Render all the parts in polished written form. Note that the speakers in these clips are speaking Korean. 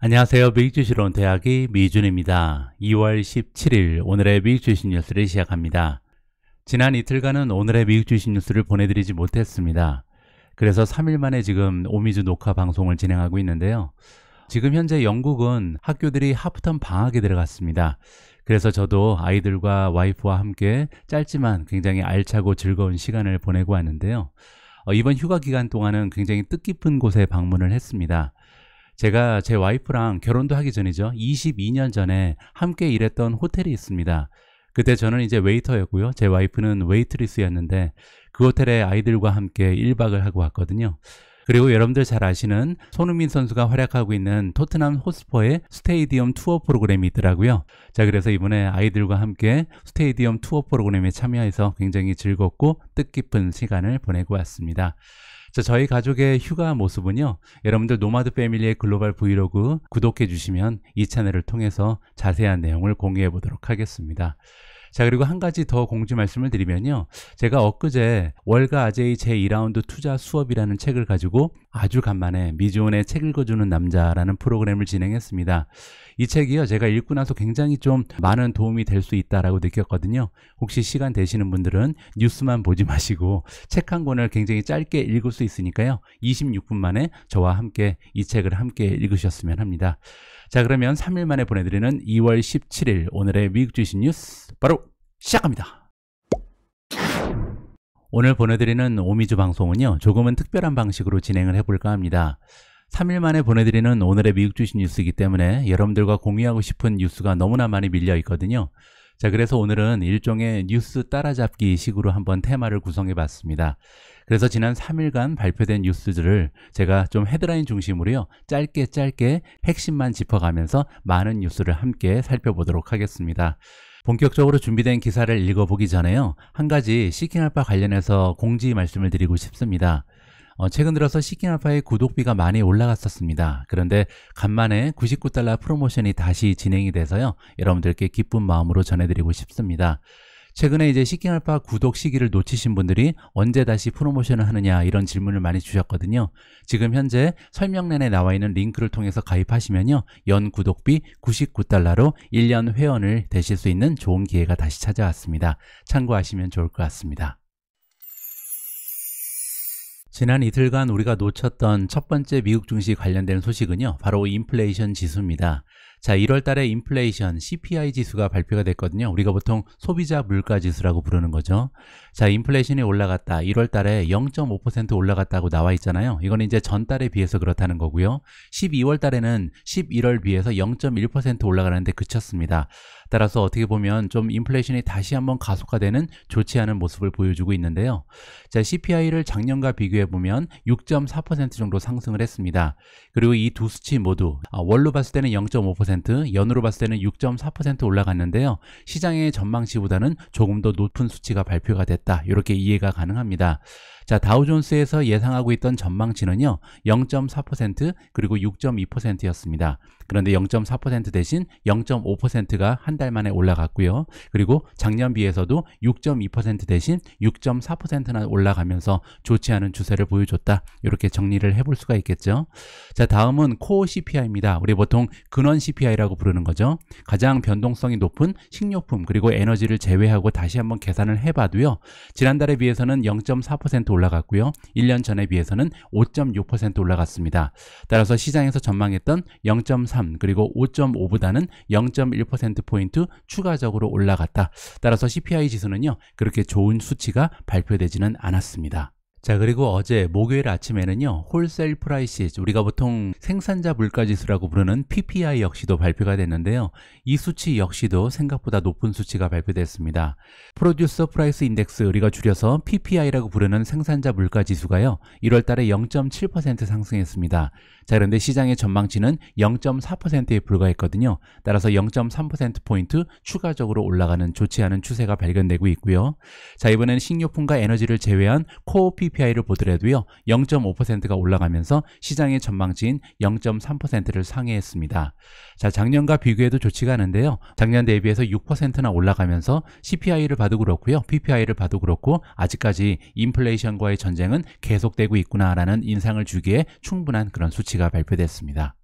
안녕하세요. 미국주식론 대학의 미준입니다. 2월 17일 오늘의 미국주식 뉴스를 시작합니다. 지난 이틀간은 오늘의 미국주식 뉴스를 보내드리지 못했습니다. 그래서 3일 만에 지금 오미주 녹화 방송을 진행하고 있는데요. 지금 현재 영국은 학교들이 하프텀 방학에 들어갔습니다. 그래서 저도 아이들과 와이프와 함께 짧지만 굉장히 알차고 즐거운 시간을 보내고 왔는데요. 이번 휴가 기간 동안은 굉장히 뜻깊은 곳에 방문을 했습니다. 제가 제 와이프랑 결혼도 하기 전이죠. 22년 전에 함께 일했던 호텔이 있습니다. 그때 저는 이제 웨이터였고요. 제 와이프는 웨이트리스였는데 그 호텔에 아이들과 함께 1박을 하고 왔거든요. 그리고 여러분들 잘 아시는 손흥민 선수가 활약하고 있는 토트넘 호스퍼의 스테디움 투어 프로그램이 있더라고요. 자, 그래서 이번에 아이들과 함께 스테디움 투어 프로그램에 참여해서 굉장히 즐겁고 뜻깊은 시간을 보내고 왔습니다. 자, 저희 가족의 휴가 모습은요, 여러분들 노마드 패밀리의 글로벌 브이로그 구독해 주시면 이 채널을 통해서 자세한 내용을 공유해 보도록 하겠습니다. 자, 그리고 한 가지 더 공지 말씀을 드리면요, 제가 엊그제 월가 아제이 제2라운드 투자 수업이라는 책을 가지고 아주 간만에 미주원의 책 읽어주는 남자라는 프로그램을 진행했습니다. 이 책이요, 제가 읽고 나서 굉장히 좀 많은 도움이 될 수 있다라고 느꼈거든요. 혹시 시간 되시는 분들은 뉴스만 보지 마시고 책 한 권을 굉장히 짧게 읽을 수 있으니까요, 26분 만에 저와 함께 이 책을 함께 읽으셨으면 합니다. 자, 그러면 3일 만에 보내드리는 2월 17일 오늘의 미국 주식 뉴스 바로 시작합니다. 오늘 보내드리는 오미주 방송은요, 조금은 특별한 방식으로 진행을 해볼까 합니다. 3일 만에 보내드리는 오늘의 미국 주식 뉴스이기 때문에 여러분들과 공유하고 싶은 뉴스가 너무나 많이 밀려 있거든요. 자, 그래서 오늘은 일종의 뉴스 따라잡기 식으로 한번 테마를 구성해 봤습니다. 그래서 지난 3일간 발표된 뉴스들을 제가 좀 헤드라인 중심으로요, 짧게 핵심만 짚어가면서 많은 뉴스를 함께 살펴보도록 하겠습니다. 본격적으로 준비된 기사를 읽어보기 전에요, 한 가지 시킹알파 관련해서 공지 말씀을 드리고 싶습니다. 최근 들어서 시킹알파의 구독비가 많이 올라갔었습니다. 그런데 간만에 $99 프로모션이 다시 진행이 돼서요, 여러분들께 기쁜 마음으로 전해드리고 싶습니다. 최근에 이제 시킹알파 구독 시기를 놓치신 분들이 언제 다시 프로모션을 하느냐, 이런 질문을 많이 주셨거든요. 지금 현재 설명란에 나와 있는 링크를 통해서 가입하시면요, 연 구독비 $99로 1년 회원을 되실 수 있는 좋은 기회가 다시 찾아왔습니다. 참고하시면 좋을 것 같습니다. 지난 이틀간 우리가 놓쳤던 첫 번째 미국 증시 관련된 소식은요, 바로 인플레이션 지수입니다. 자, 1월 달에 인플레이션 CPI 지수가 발표가 됐거든요. 우리가 보통 소비자 물가 지수라고 부르는 거죠. 자, 인플레이션이 올라갔다. 1월 달에 0.5% 올라갔다고 나와 있잖아요. 이건 이제 전달에 비해서 그렇다는 거고요. 12월 달에는 11월 비해서 0.1% 올라가는데 그쳤습니다. 따라서 어떻게 보면 좀 인플레이션이 다시 한번 가속화되는 좋지 않은 모습을 보여주고 있는데요. 자, CPI를 작년과 비교해 보면 6.4% 정도 상승을 했습니다. 그리고 이 두 수치 모두 월로 봤을 때는 0.5%, 연으로 봤을 때는 6.4% 올라갔는데요. 시장의 전망치보다는 조금 더 높은 수치가 발표가 됐다, 이렇게 이해가 가능합니다. 자, 다우존스에서 예상하고 있던 전망치는요, 0.4% 그리고 6.2%였습니다. 그런데 0.4% 대신 0.5%가 한 달 만에 올라갔고요. 그리고 작년 비해서도 6.2% 대신 6.4%나 올라가면서 좋지 않은 추세를 보여줬다, 이렇게 정리를 해볼 수가 있겠죠. 자, 다음은 코어 CPI입니다. 우리 보통 근원 CPI라고 부르는 거죠. 가장 변동성이 높은 식료품 그리고 에너지를 제외하고 다시 한번 계산을 해봐도요, 지난달에 비해서는 0.4% 올라갔고요, 1년 전에 비해서는 5.6% 올라갔습니다. 따라서 시장에서 전망했던 0.3 그리고 5.5보다는 0.1%포인트 추가적으로 올라갔다. 따라서 CPI 지수는요, 그렇게 좋은 수치가 발표되지는 않았습니다. 자, 그리고 어제 목요일 아침에는요, 홀세일 프라이시즈, 우리가 보통 생산자 물가지수라고 부르는 PPI 역시도 발표가 됐는데요. 이 수치 역시도 생각보다 높은 수치가 발표됐습니다. 프로듀서 프라이스 인덱스, 우리가 줄여서 PPI라고 부르는 생산자 물가지수가요, 1월 달에 0.7% 상승했습니다. 자, 그런데 시장의 전망치는 0.4%에 불과했거든요. 따라서 0.3%포인트 추가적으로 올라가는 좋지 않은 추세가 발견되고 있고요. 자, 이번엔 식료품과 에너지를 제외한 코어 PPI PPI를 보더라도요 0.5%가 올라가면서 시장의 전망치인 0.3%를 상회했습니다. 자, 작년과 비교해도 좋지가 않은데요. 작년 대비해서 6%나 올라가면서 CPI를 봐도 그렇고요, PPI를 봐도 그렇고 아직까지 인플레이션과의 전쟁은 계속되고 있구나라는 인상을 주기에 충분한 그런 수치가 발표됐습니다.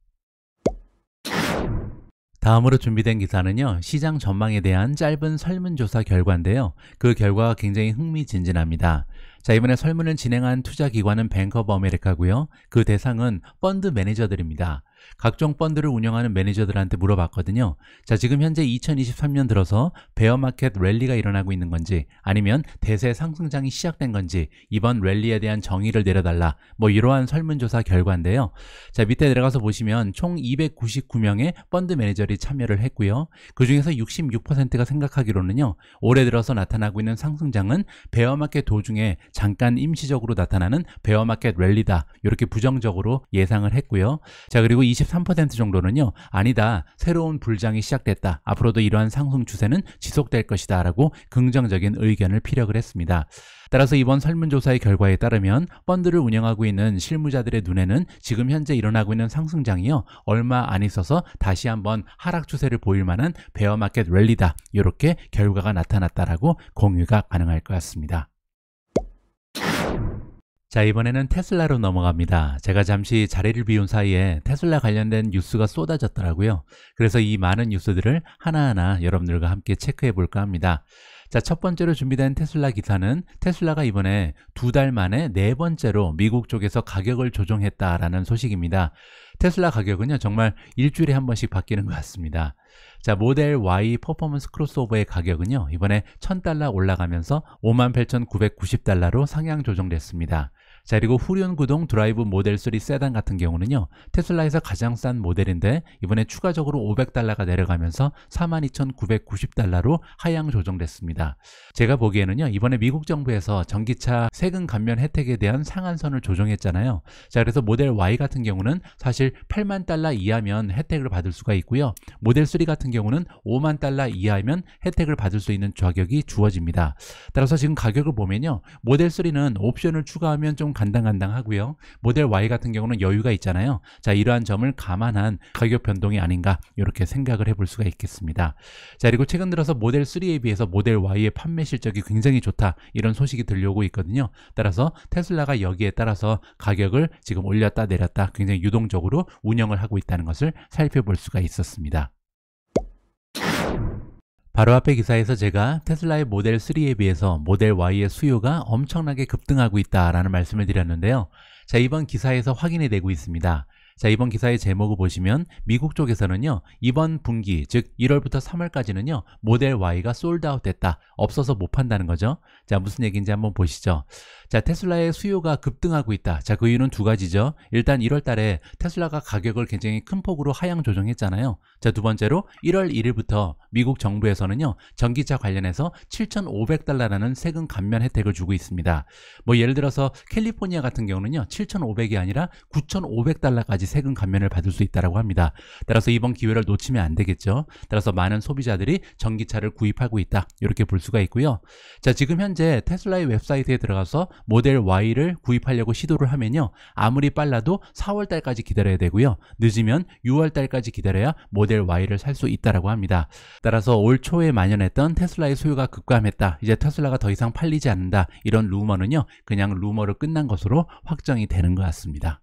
다음으로 준비된 기사는요, 시장 전망에 대한 짧은 설문조사 결과인데요. 그 결과가 굉장히 흥미진진합니다. 자, 이번에 설문을 진행한 투자기관은 뱅크 오브 아메리카고요. 그 대상은 펀드 매니저들입니다. 각종 펀드를 운영하는 매니저들한테 물어봤거든요. 자, 지금 현재 2023년 들어서 베어마켓 랠리가 일어나고 있는 건지, 아니면 대세 상승장이 시작된 건지, 이번 랠리에 대한 정의를 내려달라, 뭐 이러한 설문조사 결과인데요. 자, 밑에 내려가서 보시면 총 299명의 펀드 매니저들이 참여를 했고요. 그 중에서 66%가 생각하기로는요, 올해 들어서 나타나고 있는 상승장은 베어마켓 도중에 잠깐 임시적으로 나타나는 베어마켓 랠리다, 이렇게 부정적으로 예상을 했고요. 자, 그리고 23% 정도는요, 아니다, 새로운 불장이 시작됐다, 앞으로도 이러한 상승 추세는 지속될 것이다 라고 긍정적인 의견을 피력을 했습니다. 따라서 이번 설문조사의 결과에 따르면 펀드를 운영하고 있는 실무자들의 눈에는 지금 현재 일어나고 있는 상승장이요, 얼마 안 있어서 다시 한번 하락 추세를 보일 만한 베어마켓 랠리다, 이렇게 결과가 나타났다라고 공유가 가능할 것 같습니다. 자, 이번에는 테슬라로 넘어갑니다. 제가 잠시 자리를 비운 사이에 테슬라 관련된 뉴스가 쏟아졌더라고요. 그래서 이 많은 뉴스들을 하나하나 여러분들과 함께 체크해 볼까 합니다. 자, 첫 번째로 준비된 테슬라 기사는 테슬라가 이번에 2달 만에 4번째로 미국 쪽에서 가격을 조정했다라는 소식입니다. 테슬라 가격은요, 정말 일주일에 한 번씩 바뀌는 것 같습니다. 자, 모델 Y 퍼포먼스 크로스오버의 가격은요, 이번에 $1000 올라가면서 58,990달러로 상향 조정됐습니다. 자, 그리고 후륜 구동 드라이브 모델 3 세단 같은 경우는요, 테슬라에서 가장 싼 모델인데 이번에 추가적으로 $500가 내려가면서 42,990달러로 하향 조정됐습니다. 제가 보기에는요, 이번에 미국 정부에서 전기차 세금 감면 혜택에 대한 상한선을 조정했잖아요. 자, 그래서 모델 Y 같은 경우는 사실 $80,000 이하면 혜택을 받을 수가 있고요, 모델 3 같은 경우는 $50,000 이하면 혜택을 받을 수 있는 자격이 주어집니다. 따라서 지금 가격을 보면요, 모델 3는 옵션을 추가하면 좀 간당간당하고요, 모델 Y 같은 경우는 여유가 있잖아요. 자, 이러한 점을 감안한 가격 변동이 아닌가, 이렇게 생각을 해볼 수가 있겠습니다. 자, 그리고 최근 들어서 모델 3에 비해서 모델 Y의 판매 실적이 굉장히 좋다, 이런 소식이 들려오고 있거든요. 따라서 테슬라가 여기에 따라서 가격을 지금 올렸다 내렸다 굉장히 유동적으로 운영을 하고 있다는 것을 살펴볼 수가 있었습니다. 바로 앞에 기사에서 제가 테슬라의 모델 3에 비해서 모델 Y의 수요가 엄청나게 급등하고 있다라는 말씀을 드렸는데요. 자, 이번 기사에서 확인이 되고 있습니다. 자, 이번 기사의 제목을 보시면 미국 쪽에서는요, 이번 분기, 즉 1월부터 3월까지는요 모델 Y가 솔드아웃 됐다, 없어서 못 판다는 거죠. 자, 무슨 얘기인지 한번 보시죠. 자, 테슬라의 수요가 급등하고 있다. 자, 그 이유는 두 가지죠. 일단 1월 달에 테슬라가 가격을 굉장히 큰 폭으로 하향 조정했잖아요. 자, 두 번째로 1월 1일부터 미국 정부에서는요, 전기차 관련해서 $7,500라는 세금 감면 혜택을 주고 있습니다. 뭐 예를 들어서 캘리포니아 같은 경우는요, 7,500이 아니라 $9,500까지 세금 감면을 받을 수 있다고 합니다. 따라서 이번 기회를 놓치면 안 되겠죠. 따라서 많은 소비자들이 전기차를 구입하고 있다, 이렇게 볼 수가 있고요. 자, 지금 현재 테슬라의 웹사이트에 들어가서 모델 Y를 구입하려고 시도를 하면요, 아무리 빨라도 4월 달까지 기다려야 되고요, 늦으면 6월 달까지 기다려야 모델 Y를 살 수 있다고 합니다. 따라서 올 초에 만연했던 테슬라의 수요가 급감했다, 이제 테슬라가 더 이상 팔리지 않는다, 이런 루머는요, 그냥 루머로 끝난 것으로 확정이 되는 것 같습니다.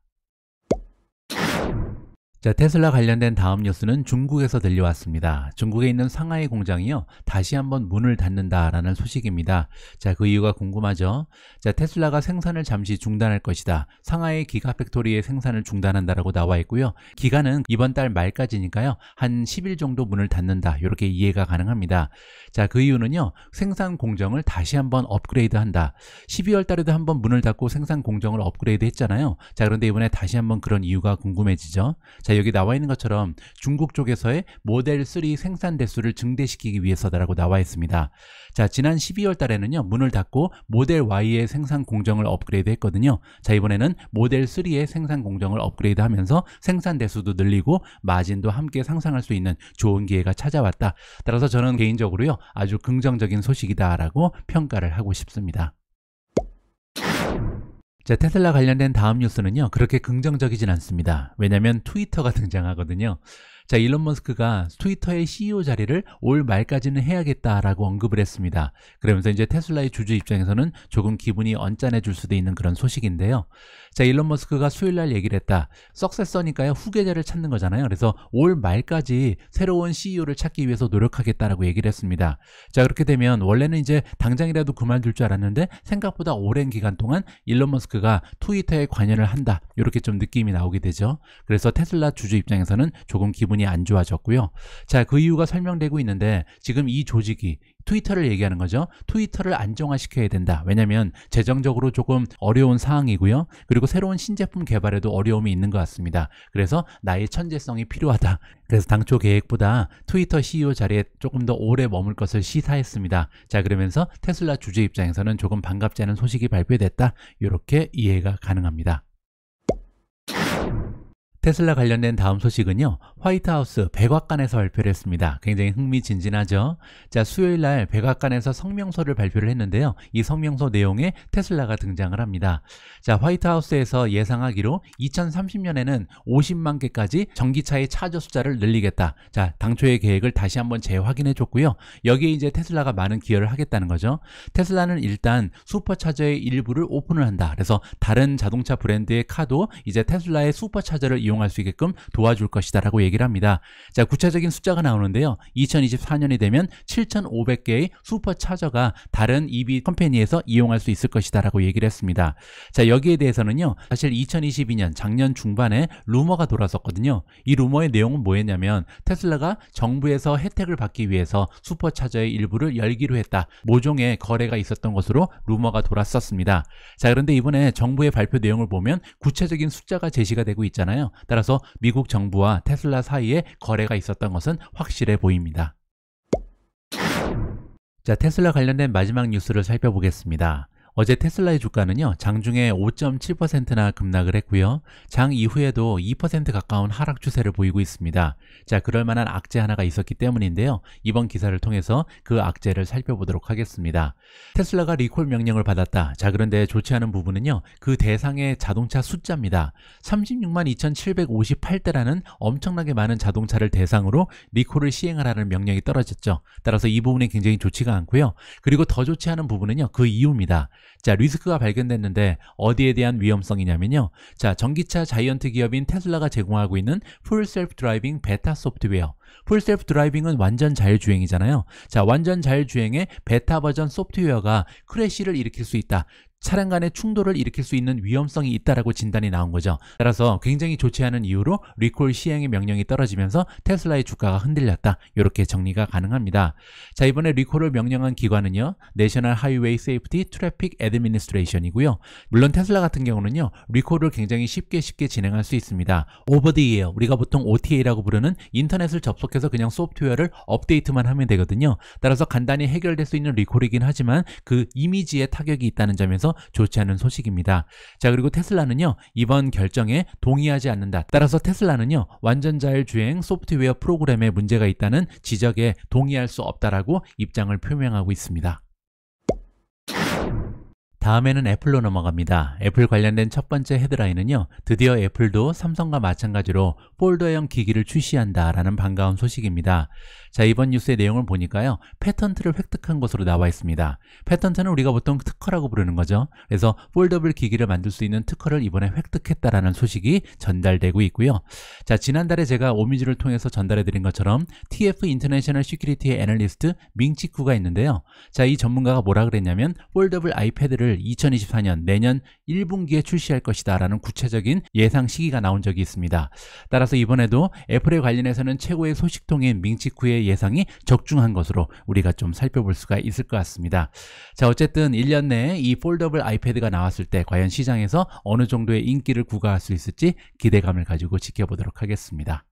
자, 테슬라 관련된 다음 뉴스는 중국에서 들려왔습니다. 중국에 있는 상하이 공장이요, 다시 한번 문을 닫는다라는 소식입니다. 자, 그 이유가 궁금하죠? 자, 테슬라가 생산을 잠시 중단할 것이다, 상하이 기가팩토리의 생산을 중단한다라고 나와 있고요. 기간은 이번 달 말까지니까요, 한 10일 정도 문을 닫는다, 이렇게 이해가 가능합니다. 자, 그 이유는요, 생산 공정을 다시 한번 업그레이드 한다. 12월 달에도 한번 문을 닫고 생산 공정을 업그레이드 했잖아요. 자, 그런데 이번에 다시 한번 그런 이유가 궁금해지죠. 자, 여기 나와 있는 것처럼 중국 쪽에서의 모델 3 생산 대수를 증대시키기 위해서다라고 나와 있습니다. 자, 지난 12월 달에는요, 문을 닫고 모델 Y의 생산 공정을 업그레이드 했거든요. 자, 이번에는 모델 3의 생산 공정을 업그레이드 하면서 생산 대수도 늘리고 마진도 함께 상승할 수 있는 좋은 기회가 찾아왔다. 따라서 저는 개인적으로요, 아주 긍정적인 소식이다라고 평가를 하고 싶습니다. 자, 테슬라 관련된 다음 뉴스는요, 그렇게 긍정적이진 않습니다. 왜냐면 트위터가 등장하거든요. 자, 일론 머스크가 트위터의 CEO 자리를 올 말까지는 해야겠다라고 언급을 했습니다. 그러면서 이제 테슬라의 주주 입장에서는 조금 기분이 언짢아질 수도 있는 그런 소식인데요. 자, 일론 머스크가 수요일 날 얘기를 했다. 석세서니까요, 후계자를 찾는 거잖아요. 그래서 올 말까지 새로운 CEO를 찾기 위해서 노력하겠다라고 얘기를 했습니다. 자, 그렇게 되면 원래는 이제 당장이라도 그만둘 줄 알았는데 생각보다 오랜 기간 동안 일론 머스크가 트위터에 관여를 한다. 이렇게 좀 느낌이 나오게 되죠. 그래서 테슬라 주주 입장에서는 조금 기분이 안 좋아졌고요. 자, 그 이유가 설명되고 있는데 지금 이 조직이 트위터를 얘기하는 거죠. 트위터를 안정화시켜야 된다. 왜냐하면 재정적으로 조금 어려운 상황이고요. 그리고 새로운 신제품 개발에도 어려움이 있는 것 같습니다. 그래서 나의 천재성이 필요하다. 그래서 당초 계획보다 트위터 CEO 자리에 조금 더 오래 머물 것을 시사했습니다. 자, 그러면서 테슬라 주주 입장에서는 조금 반갑지 않은 소식이 발표됐다. 이렇게 이해가 가능합니다. 테슬라 관련된 다음 소식은요, 화이트하우스 백악관에서 발표를 했습니다. 굉장히 흥미진진하죠. 자, 수요일 날 백악관에서 성명서를 발표를 했는데요. 이 성명서 내용에 테슬라가 등장을 합니다. 자, 화이트하우스에서 예상하기로 2030년에는 50만 개까지 전기차의 차저 숫자를 늘리겠다. 자, 당초의 계획을 다시 한번 재확인해 줬고요. 여기에 이제 테슬라가 많은 기여를 하겠다는 거죠. 테슬라는 일단 슈퍼차저의 일부를 오픈을 한다. 그래서 다른 자동차 브랜드의 카도 이제 테슬라의 슈퍼차저를 이용할 수 있게끔 도와줄 것이다 라고 얘기를 합니다. 자, 구체적인 숫자가 나오는데요. 2024년이 되면 7,500개의 슈퍼차저가 다른 EV 컴퍼니에서 이용할 수 있을 것이다 라고 얘기를 했습니다. 자, 여기에 대해서는요, 사실 2022년 작년 중반에 루머가 돌았었거든요. 이 루머의 내용은 뭐였냐면 테슬라가 정부에서 혜택을 받기 위해서 슈퍼차저의 일부를 열기로 했다. 모종의 거래가 있었던 것으로 루머가 돌았었습니다. 자, 그런데 이번에 정부의 발표 내용을 보면 구체적인 숫자가 제시가 되고 있잖아요. 따라서 미국 정부와 테슬라 사이에 거래가 있었던 것은 확실해 보입니다. 자, 테슬라 관련된 마지막 뉴스를 살펴보겠습니다. 어제 테슬라의 주가는요, 장중에 5.7%나 급락을 했고요. 장 이후에도 2% 가까운 하락 추세를 보이고 있습니다. 자, 그럴 만한 악재 하나가 있었기 때문인데요. 이번 기사를 통해서 그 악재를 살펴보도록 하겠습니다. 테슬라가 리콜 명령을 받았다. 자, 그런데 좋지 않은 부분은요, 그 대상의 자동차 숫자입니다. 36만 2,758대라는 엄청나게 많은 자동차를 대상으로 리콜을 시행하라는 명령이 떨어졌죠. 따라서 이 부분이 굉장히 좋지가 않고요. 그리고 더 좋지 않은 부분은요, 그 이유입니다. 자, 리스크가 발견됐는데 어디에 대한 위험성이냐면요. 자, 전기차 자이언트 기업인 테슬라가 제공하고 있는 풀 셀프 드라이빙 베타 소프트웨어. 풀 셀프 드라이빙은 완전 자율주행이잖아요. 자, 완전 자율주행의 베타 버전 소프트웨어가 크래시를 일으킬 수 있다. 차량 간의 충돌을 일으킬 수 있는 위험성이 있다라고 진단이 나온 거죠. 따라서 굉장히 좋지 않은 이유로 리콜 시행의 명령이 떨어지면서 테슬라의 주가가 흔들렸다. 이렇게 정리가 가능합니다. 자, 이번에 리콜을 명령한 기관은요, 내셔널 하이웨이 세이프티 트래픽 애드미니스트레이션이고요. 물론 테슬라 같은 경우는요, 리콜을 굉장히 쉽게 진행할 수 있습니다. 오버 디 에어, 우리가 보통 OTA라고 부르는 인터넷을 접속해서 그냥 소프트웨어를 업데이트만 하면 되거든요. 따라서 간단히 해결될 수 있는 리콜이긴 하지만 그 이미지에 타격이 있다는 점에서 좋지 않은 소식입니다. 자, 그리고 테슬라는요, 이번 결정에 동의하지 않는다. 따라서 테슬라는요, 완전 자율주행 소프트웨어 프로그램에 문제가 있다는 지적에 동의할 수 없다라고 입장을 표명하고 있습니다. 다음에는 애플로 넘어갑니다. 애플 관련된 첫 번째 헤드라인은요, 드디어 애플도 삼성과 마찬가지로 폴더형 기기를 출시한다라는 반가운 소식입니다. 자, 이번 뉴스의 내용을 보니까요, 패턴트를 획득한 것으로 나와 있습니다. 패턴트는 우리가 보통 특허라고 부르는 거죠. 그래서 폴더블 기기를 만들 수 있는 특허를 이번에 획득했다라는 소식이 전달되고 있고요. 자, 지난달에 제가 오미즈를 통해서 전달해 드린 것처럼 TF 인터내셔널 시큐리티 애널리스트 밍치쿠가 있는데요. 자, 이 전문가가 뭐라 그랬냐면 폴더블 아이패드를 2024년 내년 1분기에 출시할 것이다 라는 구체적인 예상 시기가 나온 적이 있습니다. 따라서 이번에도 애플에 관련해서는 최고의 소식통인 밍치쿠의 예상이 적중한 것으로 우리가 좀 살펴볼 수가 있을 것 같습니다. 자, 어쨌든 1년 내에 이 폴더블 아이패드가 나왔을 때 과연 시장에서 어느 정도의 인기를 구가할 수 있을지 기대감을 가지고 지켜보도록 하겠습니다.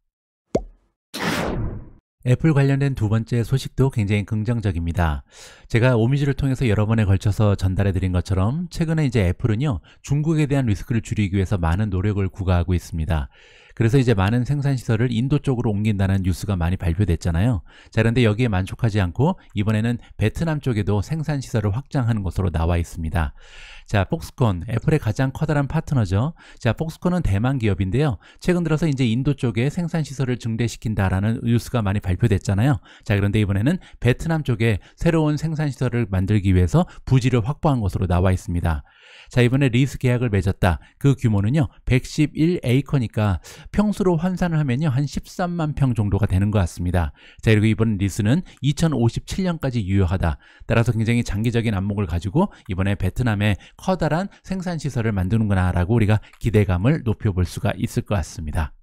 애플 관련된 두 번째 소식도 굉장히 긍정적입니다. 제가 오미즈를 통해서 여러 번에 걸쳐서 전달해 드린 것처럼 최근에 이제 애플은요, 중국에 대한 리스크를 줄이기 위해서 많은 노력을 구가하고 있습니다. 그래서 이제 많은 생산시설을 인도 쪽으로 옮긴다는 뉴스가 많이 발표됐잖아요. 자, 그런데 여기에 만족하지 않고 이번에는 베트남 쪽에도 생산시설을 확장하는 것으로 나와 있습니다. 자, 폭스콘, 애플의 가장 커다란 파트너죠. 자, 폭스콘은 대만 기업인데요. 최근 들어서 이제 인도 쪽에 생산시설을 증대시킨다라는 뉴스가 많이 발표됐잖아요. 자, 그런데 이번에는 베트남 쪽에 새로운 생산시설을 만들기 위해서 부지를 확보한 것으로 나와 있습니다. 자, 이번에 리스 계약을 맺었다. 그 규모는요, 111에이커니까 평수로 환산을 하면요, 한 13만 평 정도가 되는 것 같습니다. 자, 그리고 이번 리스는 2057년까지 유효하다. 따라서 굉장히 장기적인 안목을 가지고 이번에 베트남에 커다란 생산시설을 만드는구나 라고 우리가 기대감을 높여볼 수가 있을 것 같습니다.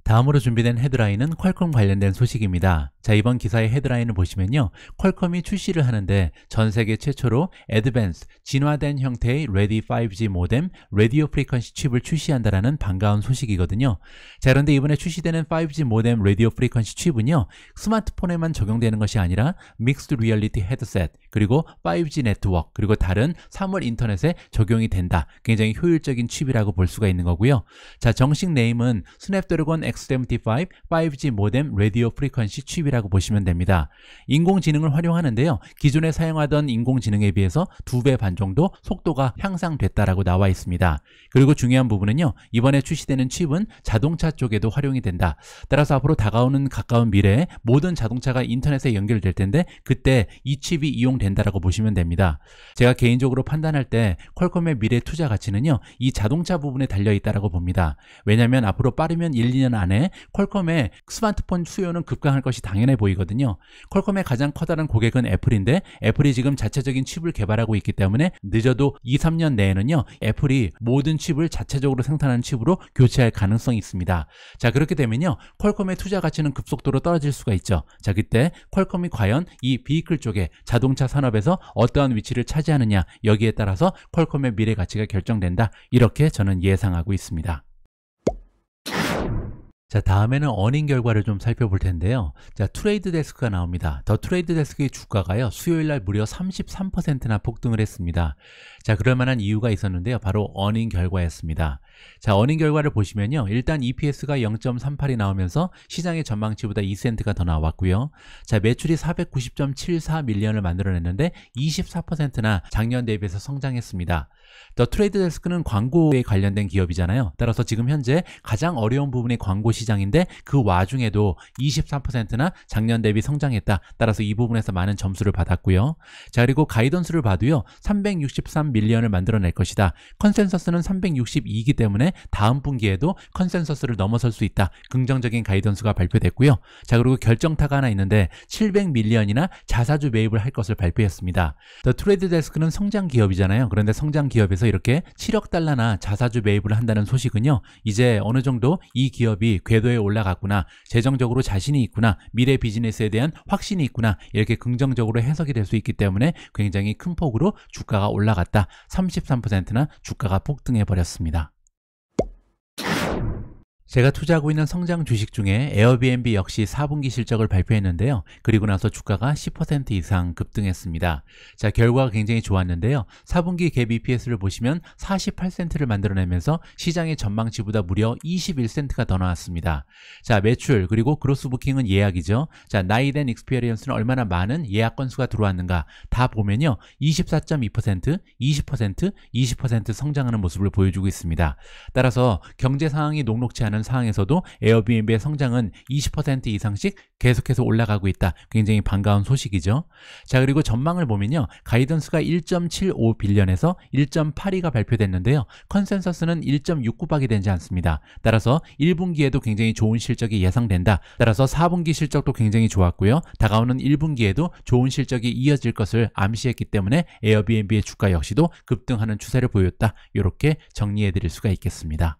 다음으로 준비된 헤드라인은 퀄컴 관련된 소식입니다. 자, 이번 기사의 헤드라인을 보시면요, 퀄컴이 출시를 하는데 전 세계 최초로 애드밴스, 진화된 형태의 레디 5G 모뎀, 라디오 프리퀀시 칩을 출시한다라는 반가운 소식이거든요. 자, 그런데 이번에 출시되는 5G 모뎀 라디오 프리퀀시 칩은요, 스마트폰에만 적용되는 것이 아니라 믹스드 리얼리티 헤드셋, 그리고 5G 네트워크, 그리고 다른 사물 인터넷에 적용이 된다. 굉장히 효율적인 칩이라고 볼 수가 있는 거고요. 자, 정식 네임은 스냅드래곤 X75 5G 모뎀 라디오 프리퀀시 칩이라고 보시면 됩니다. 인공지능을 활용하는데요, 기존에 사용하던 인공지능에 비해서 2배 반 정도 속도가 향상됐다라고 나와 있습니다. 그리고 중요한 부분은요, 이번에 출시되는 칩은 자동차 쪽에도 활용이 된다. 따라서 앞으로 다가오는 가까운 미래에 모든 자동차가 인터넷에 연결될 텐데 그때 이 칩이 이용된다라고 보시면 됩니다. 제가 개인적으로 판단할 때 퀄컴의 미래 투자 가치는요, 이 자동차 부분에 달려있다라고 봅니다. 왜냐하면 앞으로 빠르면 1, 2년 안에 퀄컴의 스마트폰 수요는 급강할 것이 당연해 보이거든요. 퀄컴의 가장 커다란 고객은 애플인데 애플이 지금 자체적인 칩을 개발하고 있기 때문에 늦어도 2, 3년 내에는요, 애플이 모든 칩을 자체적으로 생산하는 칩으로 교체할 가능성이 있습니다. 자, 그렇게 되면요, 퀄컴의 투자 가치는 급속도로 떨어질 수가 있죠. 자, 그때 퀄컴이 과연 이 비이클 쪽에 자동차 산업에서 어떠한 위치를 차지하느냐, 여기에 따라서 퀄컴의 미래 가치가 결정된다. 이렇게 저는 예상하고 있습니다. 자, 다음에는 어닝 결과를 좀 살펴볼 텐데요. 자, 트레이드 데스크가 나옵니다. 더 트레이드 데스크의 주가가요, 수요일날 무려 33%나 폭등을 했습니다. 자, 그럴 만한 이유가 있었는데요. 바로 어닝 결과였습니다. 자, 어닝 결과를 보시면요, 일단 EPS가 0.38이 나오면서 시장의 전망치보다 2센트가 더 나왔고요. 자, 매출이 490.74 밀리언을 만들어냈는데 24%나 작년 대비해서 성장했습니다. 더 트레이드 데스크는 광고에 관련된 기업이잖아요. 따라서 지금 현재 가장 어려운 부분이 광고 시장인데 그 와중에도 24%나 작년 대비 성장했다. 따라서 이 부분에서 많은 점수를 받았고요. 자, 그리고 가이던스를 봐도요, 363 밀리언을 만들어낼 것이다. 컨센서스는 362이기 때문에 다음 분기에도 컨센서스를 넘어설 수 있다. 긍정적인 가이던스가 발표됐고요. 자, 그리고 결정타가 하나 있는데 700 밀리언이나 자사주 매입을 할 것을 발표했습니다. 더 트레이드 데스크는 성장 기업이잖아요. 그런데 성장 기업에서 이렇게 7억 달러나 자사주 매입을 한다는 소식은요, 이제 어느 정도 이 기업이 궤도에 올라갔구나, 재정적으로 자신이 있구나, 미래 비즈니스에 대한 확신이 있구나, 이렇게 긍정적으로 해석이 될 수 있기 때문에 굉장히 큰 폭으로 주가가 올라갔다. 33%나 주가가 폭등해 버렸습니다. 제가 투자하고 있는 성장 주식 중에 에어비앤비 역시 4분기 실적을 발표했는데요. 그리고 나서 주가가 10% 이상 급등했습니다. 자, 결과가 굉장히 좋았는데요. 4분기 갭 EPS를 보시면 48센트를 만들어내면서 시장의 전망치보다 무려 21센트가 더 나왔습니다. 자, 매출 그리고 그로스 부킹은 예약이죠. 자, 나잇 앤 익스피리언스는 얼마나 많은 예약 건수가 들어왔는가 다 보면요, 24.2%, 20%, 20% 성장하는 모습을 보여주고 있습니다. 따라서 경제 상황이 녹록지 않은 상황에서도 에어비앤비의 성장은 20% 이상씩 계속해서 올라가고 있다. 굉장히 반가운 소식이죠. 자, 그리고 전망을 보면요, 가이던스가 1.75 빌리언에서 1.82가 발표됐는데요. 컨센서스는 1.69박이 되지 않습니다. 따라서 1분기에도 굉장히 좋은 실적이 예상된다. 따라서 4분기 실적도 굉장히 좋았고요. 다가오는 1분기에도 좋은 실적이 이어질 것을 암시했기 때문에 에어비앤비의 주가 역시도 급등하는 추세를 보였다. 이렇게 정리해 드릴 수가 있겠습니다.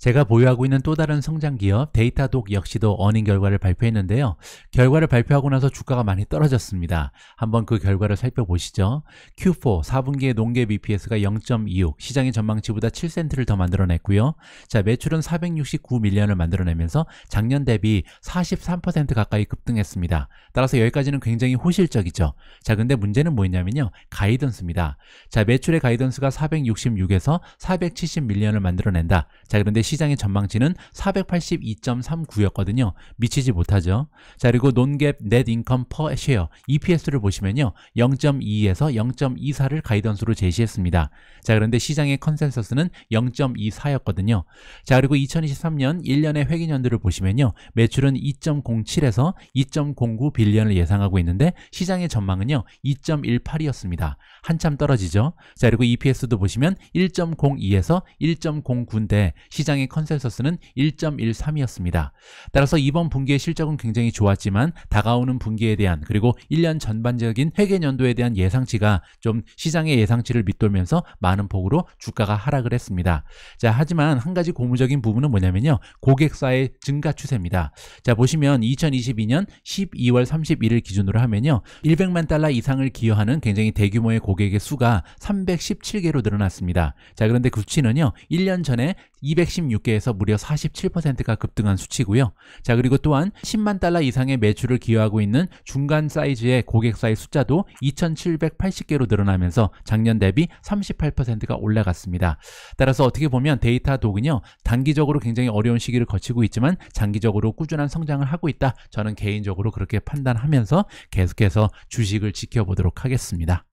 제가 보유하고 있는 또 다른 성장 기업 데이터독 역시도 어닝 결과를 발표했는데요. 결과를 발표하고 나서 주가가 많이 떨어졌습니다. 한번 그 결과를 살펴보시죠. Q4 4분기의 농GAAP EPS가 0.26, 시장의 전망치보다 7센트를 더 만들어냈고요. 자, 매출은 469밀리언을 만들어내면서 작년 대비 43% 가까이 급등했습니다. 따라서 여기까지는 굉장히 호실적이죠. 자, 근데 문제는 뭐였냐면요. 가이던스입니다. 자, 매출의 가이던스가 466에서 470밀리언을 만들어낸다. 자, 그런데 시장의 전망치는 482.39였거든요. 미치지 못하죠. 자, 그리고 논갭 넷 인컴 퍼 쉐어 EPS를 보시면요. 0.22에서 0.24를 가이던스로 제시했습니다. 자, 그런데 시장의 컨센서스는 0.24였거든요. 자, 그리고 2023년 1년의 회계연도를 보시면요. 매출은 2.07에서 2.09 빌리언을 예상하고 있는데 시장의 전망은요. 2.18이었습니다. 한참 떨어지죠. 자, 그리고 EPS도 보시면 1.02에서 1.09인데 시장의 컨센서스는 1.13이었습니다. 따라서 이번 분기의 실적은 굉장히 좋았지만 다가오는 분기에 대한 그리고 1년 전반적인 회계연도에 대한 예상치가 좀 시장의 예상치를 밑돌면서 많은 폭으로 주가가 하락을 했습니다. 자, 하지만 한 가지 고무적인 부분은 뭐냐면요. 고객사의 증가 추세입니다. 자, 보시면 2022년 12월 31일 기준으로 하면요. 100만 달러 이상을 기여하는 굉장히 대규모의 고객의 수가 317개로 늘어났습니다. 자, 그런데 그 수치는요. 1년 전에 216개에서 무려 47%가 급등한 수치고요. 자, 그리고 또한 10만 달러 이상의 매출을 기여하고 있는 중간 사이즈의 고객사의 숫자도 2,780개로 늘어나면서 작년 대비 38%가 올라갔습니다. 따라서 어떻게 보면 데이터독은요. 단기적으로 굉장히 어려운 시기를 거치고 있지만 장기적으로 꾸준한 성장을 하고 있다. 저는 개인적으로 그렇게 판단하면서 계속해서 주식을 지켜보도록 하겠습니다.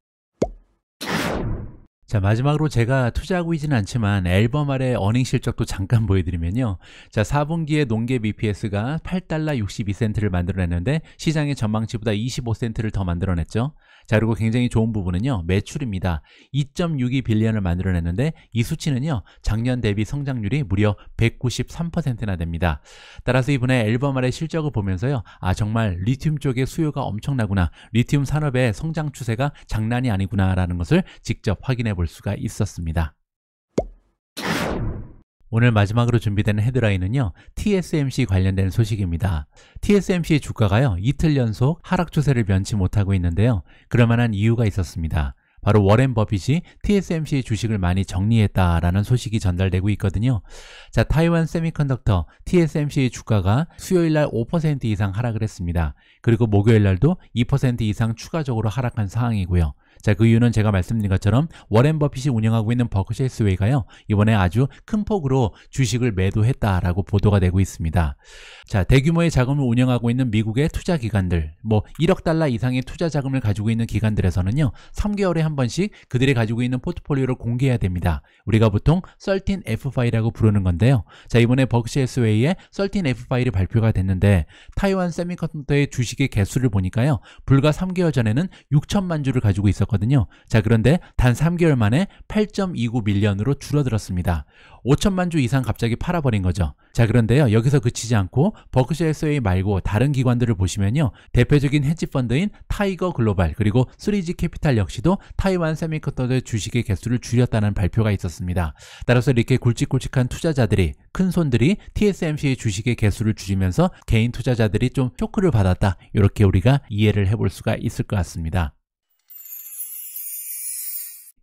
자, 마지막으로 제가 투자하고 있지는 않지만 앨범 아래 어닝 실적도 잠깐 보여드리면요. 자, 4분기에 농갭 EPS가 8달러 62센트를 만들어냈는데 시장의 전망치보다 25센트를 더 만들어냈죠. 자, 그리고 굉장히 좋은 부분은요. 매출입니다. 2.62 빌리언을 만들어냈는데 이 수치는요. 작년 대비 성장률이 무려 193%나 됩니다. 따라서 이번에 앨범 아래 실적을 보면서요. 아, 정말 리튬 쪽의 수요가 엄청나구나. 리튬 산업의 성장 추세가 장난이 아니구나 라는 것을 직접 확인해 볼 수가 있었습니다. 오늘 마지막으로 준비된 헤드라인은요. TSMC 관련된 소식입니다. TSMC의 주가가요. 이틀 연속 하락 추세를 면치 못하고 있는데요. 그럴 만한 이유가 있었습니다. 바로 워렌 버핏이 TSMC의 주식을 많이 정리했다라는 소식이 전달되고 있거든요. 자, 타이완 세미컨덕터 TSMC의 주가가 수요일날 5% 이상 하락을 했습니다. 그리고 목요일날도 2% 이상 추가적으로 하락한 상황이고요. 자, 그 이유는 제가 말씀드린 것처럼 워렌 버핏이 운영하고 있는 버크셔 해스웨이가요. 이번에 아주 큰 폭으로 주식을 매도했다라고 보도가 되고 있습니다. 자, 대규모의 자금을 운영하고 있는 미국의 투자 기관들, 뭐 1억 달러 이상의 투자 자금을 가지고 있는 기관들에서는요. 3개월에 한 번씩 그들이 가지고 있는 포트폴리오를 공개해야 됩니다. 우리가 보통 13F 파일이라고 부르는 건데요. 자, 이번에 버크셔 해스웨이의 13F 파일이 발표가 됐는데 타이완 세미컨덕터의 주식의 개수를 보니까요. 불과 3개월 전에는 6천만 주를 가지고 있었거든요. 자, 그런데 단 3개월 만에 8.29 밀리언으로 줄어들었습니다. 5천만 주 이상 갑자기 팔아버린 거죠. 자, 그런데요. 여기서 그치지 않고 버크셔 해스웨이 말고 다른 기관들을 보시면요. 대표적인 헤지펀드인 타이거 글로벌 그리고 3G 캐피탈 역시도 타이완 세미컨덕터의 주식의 개수를 줄였다는 발표가 있었습니다. 따라서 이렇게 굵직굵직한 투자자들이 큰 손들이 TSMC의 주식의 개수를 줄이면서 개인 투자자들이 좀 쇼크를 받았다. 이렇게 우리가 이해를 해볼 수가 있을 것 같습니다.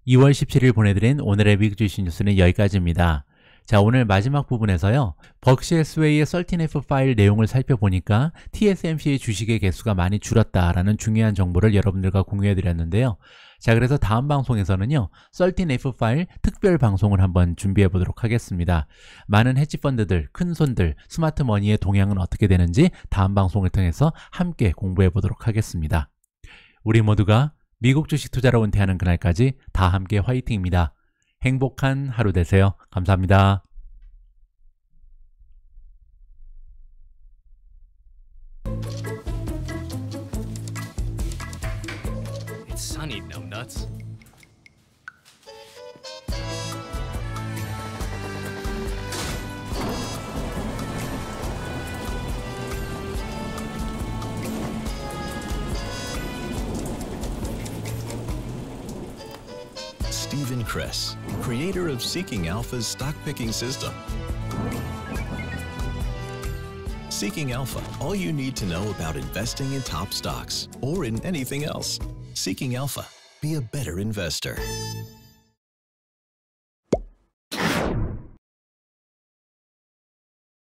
2월 17일 보내드린 오늘의 미국 주식 뉴스는 여기까지입니다. 자, 오늘 마지막 부분에서요. 버크셔 해스웨이의 13F 파일 내용을 살펴보니까 TSMC의 주식의 개수가 많이 줄었다라는 중요한 정보를 여러분들과 공유해드렸는데요. 자, 그래서 다음 방송에서는요. 13F 파일 특별 방송을 한번 준비해 보도록 하겠습니다. 많은 헤지펀드들, 큰손들, 스마트머니의 동향은 어떻게 되는지 다음 방송을 통해서 함께 공부해 보도록 하겠습니다. 우리 모두가 미국 주식 투자로 은퇴하는 그날까지 다 함께 화이팅입니다. 행복한 하루 되세요. 감사합니다. It's sunny, numbnuts. Stephen Kress, creator of Seeking Alpha's stock picking system. Seeking Alpha, all you need to know about investing in top stocks or in anything else. Seeking Alpha, be a better investor.